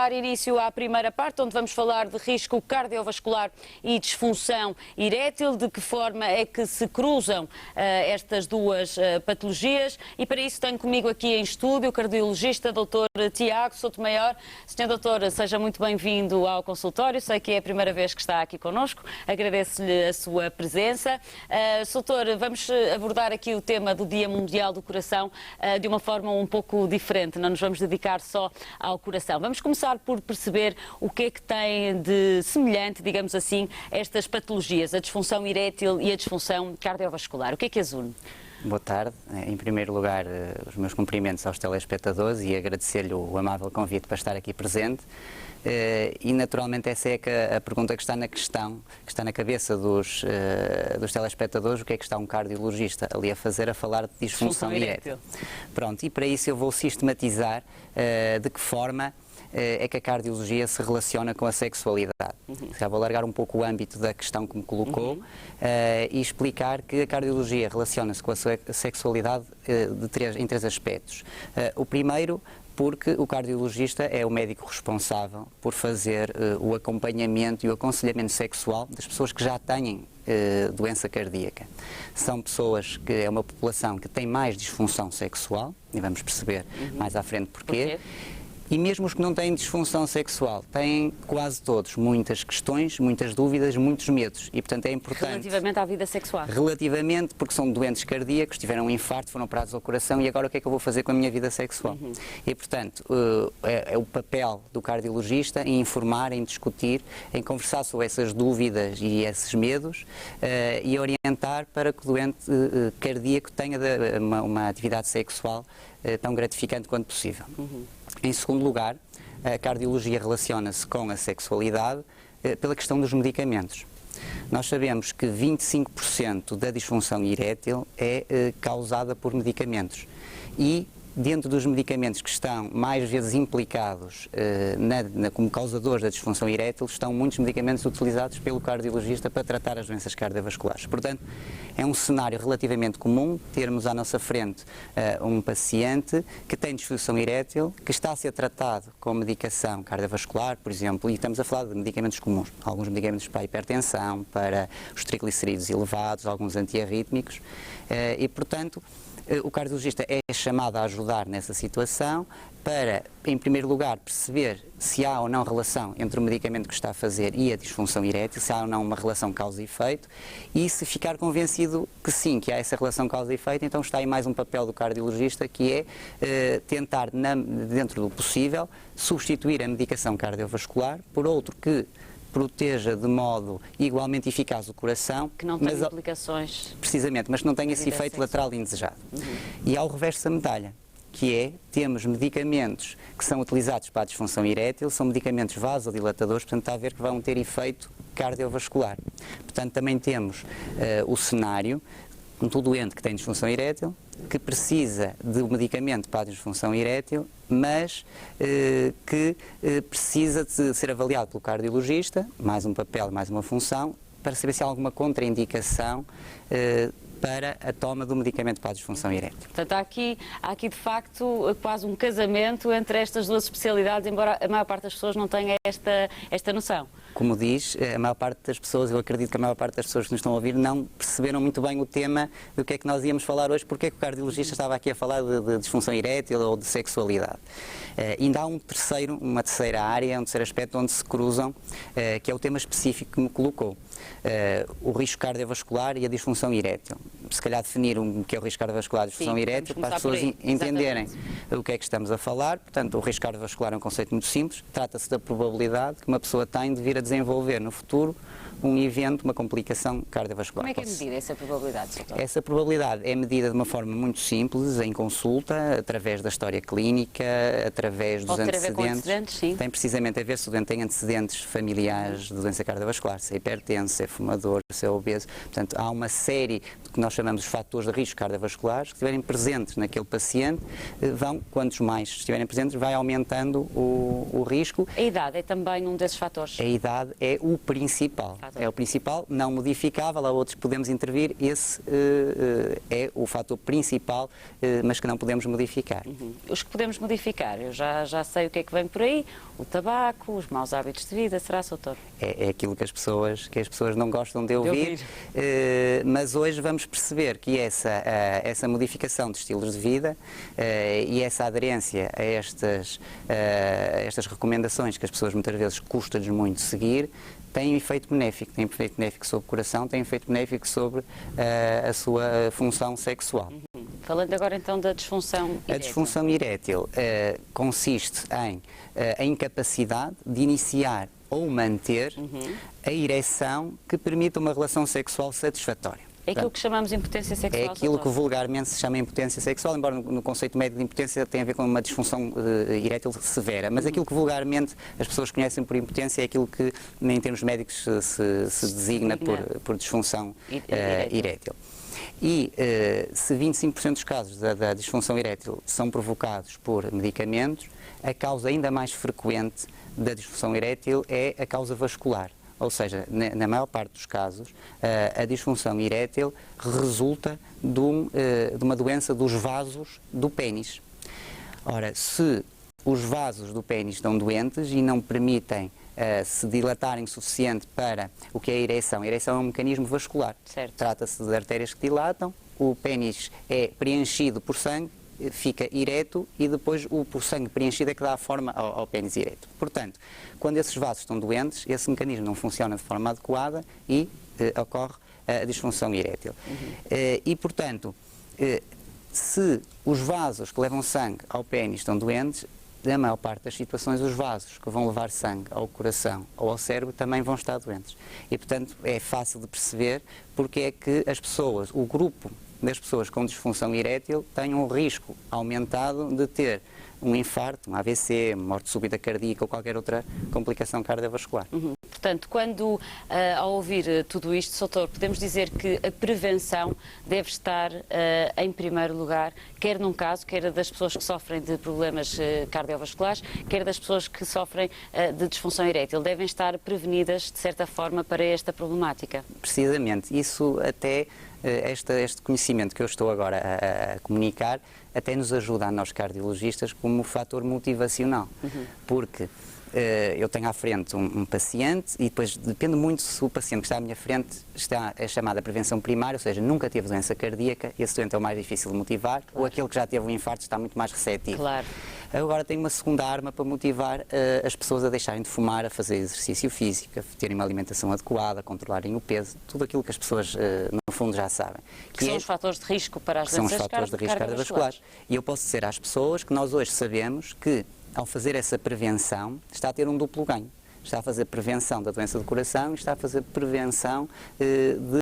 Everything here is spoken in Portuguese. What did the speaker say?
Dar início à primeira parte, onde vamos falar de risco cardiovascular e disfunção erétil, de que forma é que se cruzam estas duas patologias, e para isso tenho comigo aqui em estúdio o cardiologista Dr. Tiago Sotomayor. Sr. Doutor, seja muito bem-vindo ao consultório, sei que é a primeira vez que está aqui connosco, agradeço-lhe a sua presença. Doutor, vamos abordar aqui o tema do Dia Mundial do Coração de uma forma um pouco diferente, não nos vamos dedicar só ao coração. Vamos começar por perceber o que é que tem de semelhante, digamos assim, estas patologias, a disfunção erétil e a disfunção cardiovascular. O que é que as une? Boa tarde. Em primeiro lugar, os meus cumprimentos aos telespectadores e agradecer-lhe o amável convite para estar aqui presente. E naturalmente essa é a pergunta que está na cabeça dos telespectadores: o que é que está um cardiologista ali a fazer, a falar de disfunção erétil? Pronto, e para isso eu vou sistematizar de que forma é que a cardiologia se relaciona com a sexualidade. Já vou alargar um pouco o âmbito da questão que me colocou e explicar que a cardiologia relaciona-se com a sexualidade em três aspectos. O primeiro, porque o cardiologista é o médico responsável por fazer o acompanhamento e o aconselhamento sexual das pessoas que já têm doença cardíaca. São pessoas que é uma população que tem mais disfunção sexual, e vamos perceber mais à frente porquê. E mesmo os que não têm disfunção sexual, têm quase todos muitas questões, muitas dúvidas, muitos medos. E, portanto, é importante... Relativamente à vida sexual? Relativamente, porque são doentes cardíacos, tiveram um infarto, foram operados ao coração, e agora o que é que eu vou fazer com a minha vida sexual? E, portanto, é o papel do cardiologista em informar, em discutir, em conversar sobre essas dúvidas e esses medos e orientar para que o doente cardíaco tenha uma atividade sexual tão gratificante quanto possível. Em segundo lugar, a cardiologia relaciona-se com a sexualidade pela questão dos medicamentos. Nós sabemos que 25% da disfunção erétil é causada por medicamentos, e dentro dos medicamentos que estão mais vezes implicados como causadores da disfunção erétil, estão muitos medicamentos utilizados pelo cardiologista para tratar as doenças cardiovasculares. Portanto, é um cenário relativamente comum termos à nossa frente um paciente que tem disfunção erétil, que está a ser tratado com medicação cardiovascular, por exemplo, e estamos a falar de medicamentos comuns, alguns medicamentos para a hipertensão, para os triglicerídeos elevados, alguns antiarrítmicos, e, portanto, o cardiologista é chamado a ajudar nessa situação para, em primeiro lugar, perceber se há ou não relação entre o medicamento que está a fazer e a disfunção erétil, se há ou não uma relação causa e efeito, e se ficar convencido que sim, que há essa relação causa e efeito, então está aí mais um papel do cardiologista, que é tentar, dentro do possível, substituir a medicação cardiovascular por outro que proteja de modo igualmente eficaz o coração. Que não tem implicações. Precisamente, mas que não tenha esse efeito lateral indesejado. E há o reverso da medalha, que é, temos medicamentos que são utilizados para a disfunção erétil, são medicamentos vasodilatadores, portanto está a ver que vão ter efeito cardiovascular. Portanto, também temos o cenário do doente que tem disfunção erétil, que precisa de um medicamento para a disfunção erétil, mas que precisa de ser avaliado pelo cardiologista, mais um papel, mais uma função, para saber se há alguma contraindicação para a toma do medicamento para a disfunção erétil. Portanto, há aqui de facto quase um casamento entre estas duas especialidades, embora a maior parte das pessoas não tenha esta noção. Como diz, a maior parte das pessoas, eu acredito que a maior parte das pessoas que nos estão a ouvir não perceberam muito bem o tema do que é que nós íamos falar hoje, porque é que o cardiologista estava aqui a falar de disfunção erétil ou de sexualidade. Ainda há uma terceira área, um terceiro aspecto onde se cruzam, que é o tema específico que me colocou. O risco cardiovascular e a disfunção erétil. Se calhar definir o que é o risco cardiovascular e a disfunção erétil, para as pessoas entenderem o que é que estamos a falar. Portanto, o risco cardiovascular é um conceito muito simples, trata-se da probabilidade que uma pessoa tem de vir a desenvolver no futuro um evento, uma complicação cardiovascular. Como é que é medida essa probabilidade, doutor? Essa probabilidade é medida de uma forma muito simples, em consulta, através da história clínica, através dos antecedentes. Sim. Tem precisamente a ver se o doente tem antecedentes familiares de doença cardiovascular, se é hipertenso, se é fumador, se é obeso. Portanto, há uma série de que nós chamamos de fatores de risco cardiovasculares que estiverem presentes naquele paciente, quantos mais estiverem presentes, vai aumentando o risco. A idade é também um desses fatores? A idade idade é o principal. É o principal, não modificável, há outros que podemos intervir, esse é o fator principal, mas que não podemos modificar. Os que podemos modificar, eu já sei o que é que vem por aí, o tabaco, os maus hábitos de vida, será, Soutor? É aquilo que as pessoas não gostam de ouvir, mas hoje vamos perceber que essa modificação de estilos de vida e essa aderência a estas recomendações que as pessoas muitas vezes custa-lhes muito seguir, tem um efeito benéfico. Tem um efeito benéfico sobre o coração, tem um efeito benéfico sobre a sua função sexual. Falando agora então da disfunção erétil. A disfunção erétil consiste em a incapacidade de iniciar ou manter a ereção que permita uma relação sexual satisfatória. É aquilo que chamamos de impotência sexual. É aquilo que Soutor? vulgarmente se chama impotência sexual, embora no conceito médico de impotência tenha a ver com uma disfunção erétil severa, mas aquilo que vulgarmente as pessoas conhecem por impotência é aquilo que em termos médicos se designa por disfunção erétil. E se 25% dos casos da disfunção erétil são provocados por medicamentos, a causa ainda mais frequente da disfunção erétil é a causa vascular. Ou seja, na maior parte dos casos, a disfunção erétil resulta de uma doença dos vasos do pénis. Ora, se os vasos do pénis estão doentes e não permitem se dilatarem o suficiente para o que é a ereção. A ereção é um mecanismo vascular. Trata-se de artérias que dilatam, o pénis é preenchido por sangue, fica ereto e depois o sangue preenchido é que dá a forma ao pénis ereto. Portanto, quando esses vasos estão doentes, esse mecanismo não funciona de forma adequada e ocorre a disfunção erétil. E, portanto, se os vasos que levam sangue ao pénis estão doentes, na maior parte das situações, os vasos que vão levar sangue ao coração ou ao cérebro também vão estar doentes. E, portanto, é fácil de perceber porque é que as pessoas, o grupo das pessoas com disfunção erétil têm um risco aumentado de ter um infarto, um AVC, morte súbita cardíaca ou qualquer outra complicação cardiovascular. Portanto, quando ao ouvir tudo isto, Soutor, podemos dizer que a prevenção deve estar em primeiro lugar, quer num caso, quer das pessoas que sofrem de problemas cardiovasculares, quer das pessoas que sofrem de disfunção erétil. Devem estar prevenidas, de certa forma, para esta problemática. Precisamente. Isso até, este conhecimento que eu estou agora a comunicar, até nos ajuda a nós cardiologistas como fator motivacional. Porque eu tenho à frente um paciente e depois depende muito se o paciente que está à minha frente é chamada prevenção primária, ou seja, nunca teve doença cardíaca, esse doente é o mais difícil de motivar, ou aquele que já teve um infarto está muito mais receptivo. Claro. Agora tenho uma segunda arma para motivar as pessoas a deixarem de fumar, a fazer exercício físico, a terem uma alimentação adequada, a controlarem o peso, tudo aquilo que as pessoas no fundo já sabem. Que são os fatores de risco para as doenças cardiovasculares. Cardiovasculares. E eu posso dizer às pessoas que nós hoje sabemos que ao fazer essa prevenção, está a ter um duplo ganho. Está a fazer prevenção da doença do coração e está a fazer prevenção de